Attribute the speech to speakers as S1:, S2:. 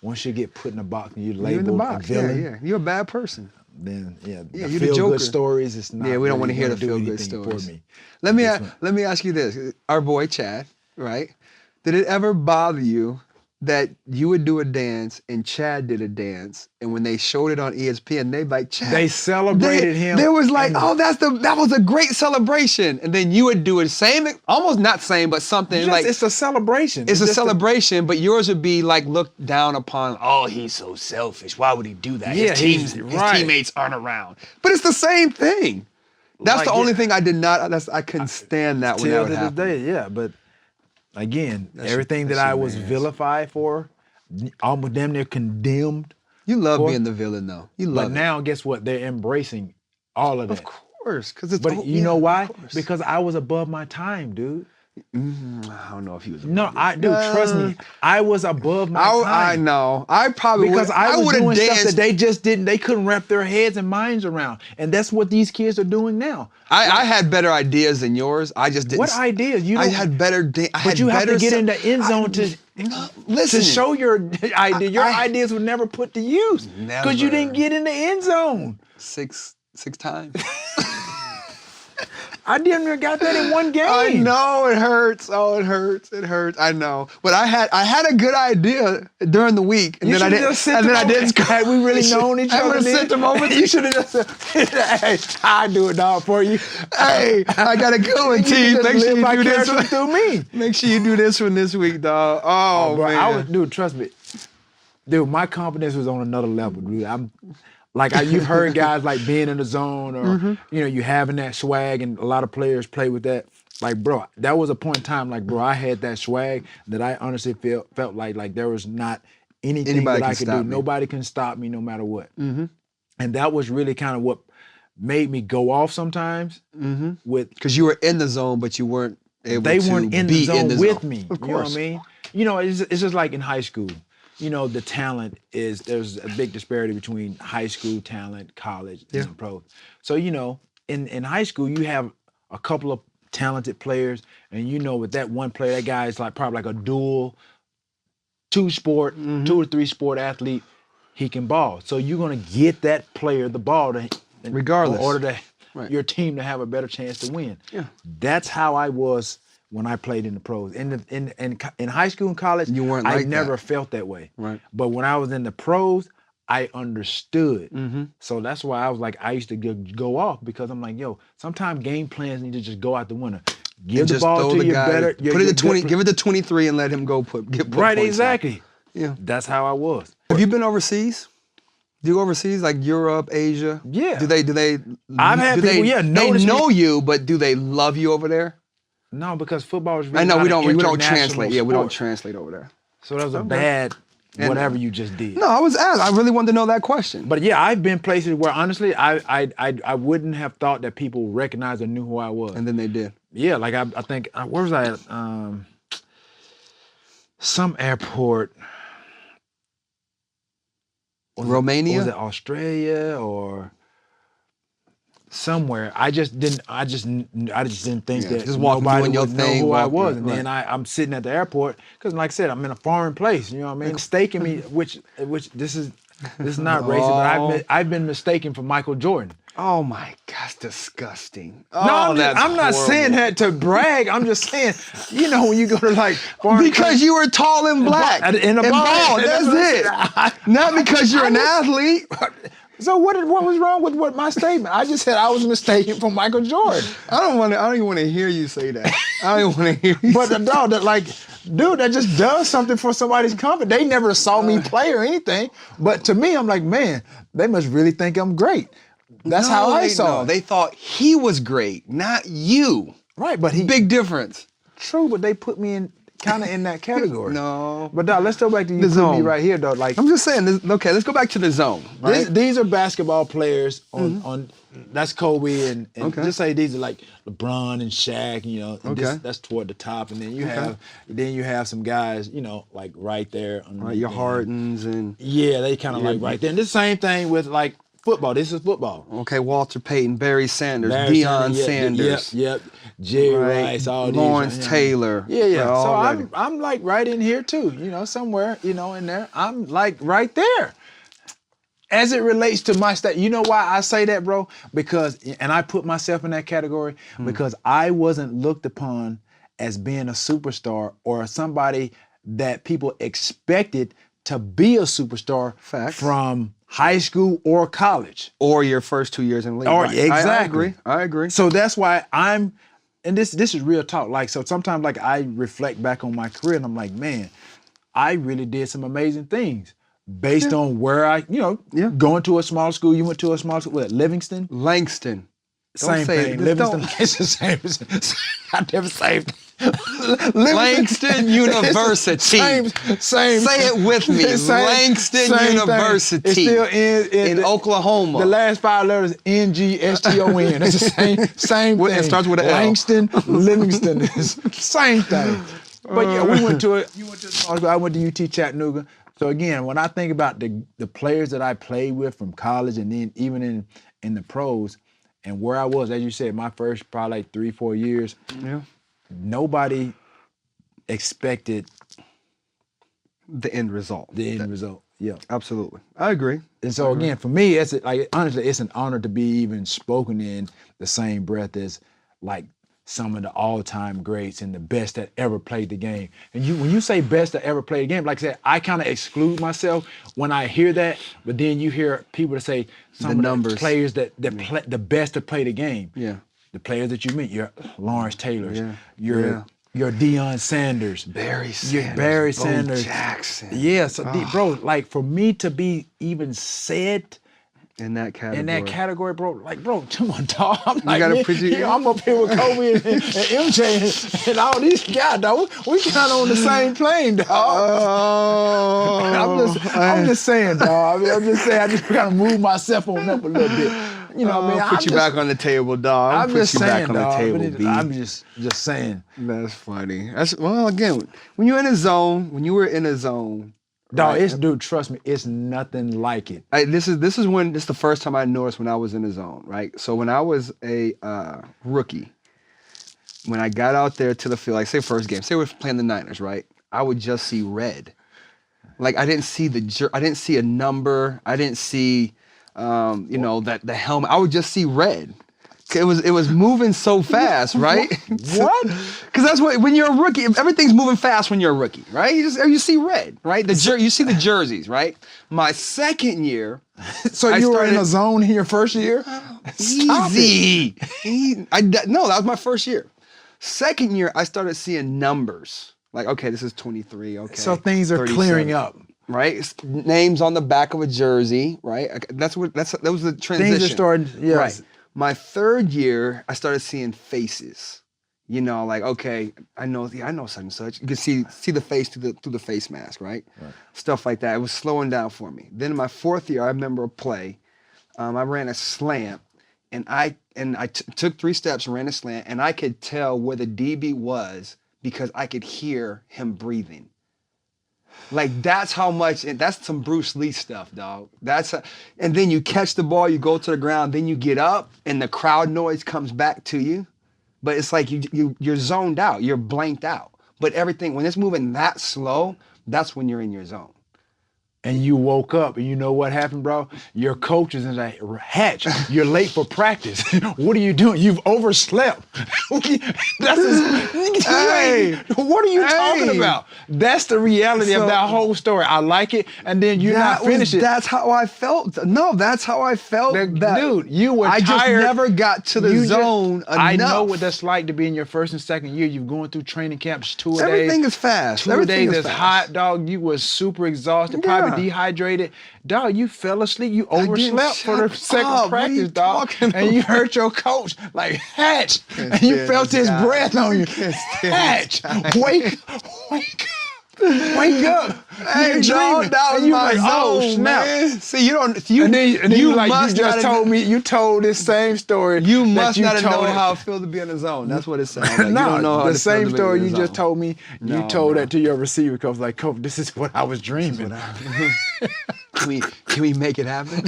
S1: once you get put in a box and you're
S2: You're in the
S1: labeled
S2: box.
S1: a villain,
S2: Yeah. You're a bad person.
S1: then
S2: Yeah,
S1: the
S2: you're the
S1: feel
S2: Joker.
S1: good stories. It's not.
S2: Yeah, we don't
S1: really
S2: want to hear the
S1: gonna do
S2: feel good
S1: anything
S2: stories.
S1: for me.
S2: Let me ask you this: our boy Chad, right? Did it ever bother you that you would do a dance and Chad did a dance, and when they showed it on ESPN, they like Chad.
S1: They celebrated him.
S2: They was like, oh, that was a great celebration, and then you would do it same, almost not same, but something like
S1: it's a celebration.
S2: it's a
S1: just
S2: celebration, but yours would be like looked down upon. Oh, he's so selfish. Why would he do that?
S1: Yeah,
S2: his teammates aren't around. But it's the same thing. That's the only thing I did not. I couldn't stand that when that would happen.
S1: Day, yeah, but again, everything that I was vilified for, almost damn near condemned.
S2: You love being the villain, though. You love.
S1: But now, guess what? They're embracing all of that.
S2: Of course, because it's.
S1: But you know why? Because I was above my time, dude.
S2: I don't know if he was.
S1: Trust me, I was above my time.
S2: I know. I probably
S1: because I was doing
S2: danced.
S1: Stuff that they just didn't. They couldn't wrap their heads and minds around, and that's what these kids are doing now.
S2: I had better ideas than yours. I just didn't.
S1: What ideas?
S2: I had better.
S1: But you have to get in the end zone to show your idea. Your ideas were never put to use because you didn't get in the end zone.
S2: Six times.
S1: I damn near got that in one game.
S2: I know, it hurts. Oh, it hurts. It hurts. I know. But I had a good idea during the week, and then I didn't.
S1: Had we really known each other?
S2: I would have sent them over.
S1: You should have just said, "Hey, I do it all for you."
S2: Hey, I got a good one, T. Make sure you do this one
S1: through me.
S2: Make sure you do this one this week, dog. Oh
S1: bro,
S2: man,
S1: dude, trust me, dude. My confidence was on another level, dude. You've heard guys like being in the zone or, you having that swag, and a lot of players play with that. Like, bro, that was a point in time, like, bro, I had that swag that I honestly felt like there was not anything that I could do. Nobody can stop me no matter what. Mm-hmm. And that was really kind of what made me go off sometimes.
S2: Because you were in the zone, but you weren't able to be in the zone.
S1: They weren't in the zone with me.
S2: Of course.
S1: You know what I mean? You know, it's just like in high school. You know, the talent there's a big disparity between high school talent, college, and pro. So, in high school, you have a couple of talented players, and with that one player, that guy is probably like a dual, two or three sport athlete, he can ball. So you're going to get that player the ball
S2: regardless,
S1: in order your team to have a better chance to win.
S2: Yeah.
S1: That's how I was when I played in the pros. In high school and college,
S2: you weren't
S1: I never felt that way.
S2: Right.
S1: But when I was in the pros, I understood. So that's why I was like, I used to go off because I'm like, yo, sometimes game plans need to just go out the window. Give the ball to your better.
S2: Put it to 20. Give it to 23 and let him go get
S1: right, exactly.
S2: Yeah.
S1: That's how I was.
S2: Have you been overseas? Do you go overseas, like Europe, Asia?
S1: Yeah.
S2: Do they?
S1: I've had people.
S2: They know you, but do they love you over there?
S1: No, because football is really
S2: I know we don't translate.
S1: Sport.
S2: Yeah, we don't translate over there.
S1: So that was a bad whatever you just did.
S2: No, I was asked. I really wanted to know that question.
S1: But yeah, I've been places where honestly, I wouldn't have thought that people recognized or knew who I was.
S2: And then they did.
S1: Yeah, like I think where was I at? Some airport.
S2: Romania?
S1: Was it Australia or somewhere? I just didn't think that
S2: just nobody would know
S1: who I was. And then I'm sitting at the airport because, like I said, I'm in a foreign place. You know what I mean? Mistaking me, which this is not racist, but I've been mistaken for Michael Jordan.
S2: Oh my gosh, disgusting.
S1: No, I'm not saying that to brag. I'm just saying, when you go to
S2: because you were tall and black and bald. That's it. Not because you're an athlete.
S1: So what was wrong with my statement? I just said I was mistaken for Michael Jordan.
S2: I don't even want to hear you say that. I don't want to hear you.
S1: But no, dude, that just does something for somebody's comfort. They never saw me play or anything. But to me, I'm like, man, they must really think I'm great. That's how I saw it.
S2: They thought he was great, not you.
S1: Right, but
S2: big difference.
S1: True, but they put me in kind of in that category.
S2: No.
S1: But dog, let's go back to you put me right here, though. Like
S2: I'm just saying, okay, let's go back to the zone. Right?
S1: These are basketball players on that's Kobe and just say these are like LeBron and Shaq, and that's toward the top. And then you have some guys, like right there.
S2: Right, your Hardens and
S1: they kind of like right there. And the same thing with like football. This is football.
S2: Okay, Walter Payton, Barry Sanders,
S1: Barry
S2: Deion Sanders.
S1: Yep. Jerry
S2: Right.
S1: Rice, all
S2: Lawrence
S1: these.
S2: Taylor.
S1: Yeah. So
S2: Already.
S1: I'm like right in here too, somewhere, in there. I'm like right there. As it relates to my state, you know why I say that, bro? Because, and I put myself in that category because I wasn't looked upon as being a superstar or somebody that people expected to be a superstar
S2: Facts.
S1: from high school or college.
S2: Or your first 2 years in the league.
S1: Or
S2: Right.
S1: exactly.
S2: I agree.
S1: So that's why and this is real talk. Like, so sometimes like I reflect back on my career and I'm like, man, I really did some amazing things based on where I, going to a small school. You went to a small school, what, Livingston?
S2: Langston.
S1: Same thing. Livingston. It's the same. Not the same.
S2: Langston University.
S1: Same.
S2: Say it with me. Langston University.
S1: It's still
S2: in Oklahoma.
S1: The last 5 letters NGSTON. It's the same thing.
S2: It starts with an L.
S1: Langston, Livingston is same thing. But yeah, you went to a small school. I went to UT Chattanooga. So again, when I think about the players that I played with from college and then even in the pros and where I was, as you said, my first probably like 3-4 years, nobody expected
S2: the end result.
S1: Yeah.
S2: Absolutely. I agree.
S1: And so again, for me, honestly, it's an honor to be even spoken in the same breath as like some of the all-time greats and the best that ever played the game. And when you say best that ever played the game, like I said, I kind of exclude myself when I hear that, but then you hear people that say some of the players that play the best to play the game.
S2: Yeah.
S1: The players that you meet, your Lawrence Taylors, your Deion Sanders,
S2: Barry
S1: Sanders,
S2: Bo Jackson.
S1: Yeah, so bro, like for me to be even said
S2: in that category,
S1: bro, come on, dog. I'm like,
S2: I'm
S1: up here with Kobe and MJ and all these guys, dog. We kind of on the same plane, dog. I'm just saying, dog. I'm just saying, I just kind of move myself on up a little bit.
S2: Put you back on the table, dog.
S1: I'm just saying,
S2: I'm
S1: just saying.
S2: That's funny. Again, when you're in a zone,
S1: dog, right? Dude, trust me, it's nothing like it.
S2: This is the first time I noticed when I was in the zone, right? So when I was a rookie, when I got out there to the field, like say first game, say we're playing the Niners, right? I would just see red. Like I didn't see a number. I didn't see, that the helmet. I would just see red. It was moving so fast, right?
S1: What?
S2: Because that's what, when you're a rookie, everything's moving fast when you're a rookie, right? You see red, right? You see the jerseys, right? My second year,
S1: so you were in a zone in your first year?
S2: Easy. No, that was my first year. Second year, I started seeing numbers. Like, okay, this is 23. Okay.
S1: So things are clearing up.
S2: Right, names on the back of a jersey. Right, that was the transition.
S1: Things are starting. Yes.
S2: Right. My third year, I started seeing faces. Like, okay, I know such and such. You can see the face through the face mask, right? Stuff like that. It was slowing down for me. Then in my fourth year, I remember a play. I ran a slant, and I took 3 steps and ran a slant, and I could tell where the DB was because I could hear him breathing. Like that's how much, and that's some Bruce Lee stuff, dog. And then you catch the ball, you go to the ground, then you get up, and the crowd noise comes back to you. But it's like you're zoned out, you're blanked out. But everything, when it's moving that slow, that's when you're in your zone.
S1: And you woke up, and you know what happened, bro? Your coach is like, Hatch, you're late for practice. What are you doing? You've overslept. Hey, what are you talking about? That's the reality of that whole story. I like it, and then you're not finished it.
S2: That's how I felt. No, that's how I felt.
S1: Dude, you were
S2: tired.
S1: I
S2: just never got to the zone enough.
S1: I know what that's like to be in your first and second year. You're going through training camps 2 days.
S2: Everything is fast.
S1: 2 days is hot, dog. You was super exhausted, probably dehydrated. Dog, you fell asleep. You overslept for the second practice, dog. And you heard your coach like, Hatch. And you felt his breath on you. Hatch, wake up. Wake up!
S2: Hey, dog, that was my zone,
S1: oh, snap.
S2: Man. See, and then
S1: you told this same story.
S2: You must not know how it feels to be in the zone. That's what it sounds like.
S1: No,
S2: you don't know how
S1: the same story you just told me.
S2: No,
S1: you told that to your receiver coach, like, Coach, this is what I was dreaming.
S2: Can we make it happen?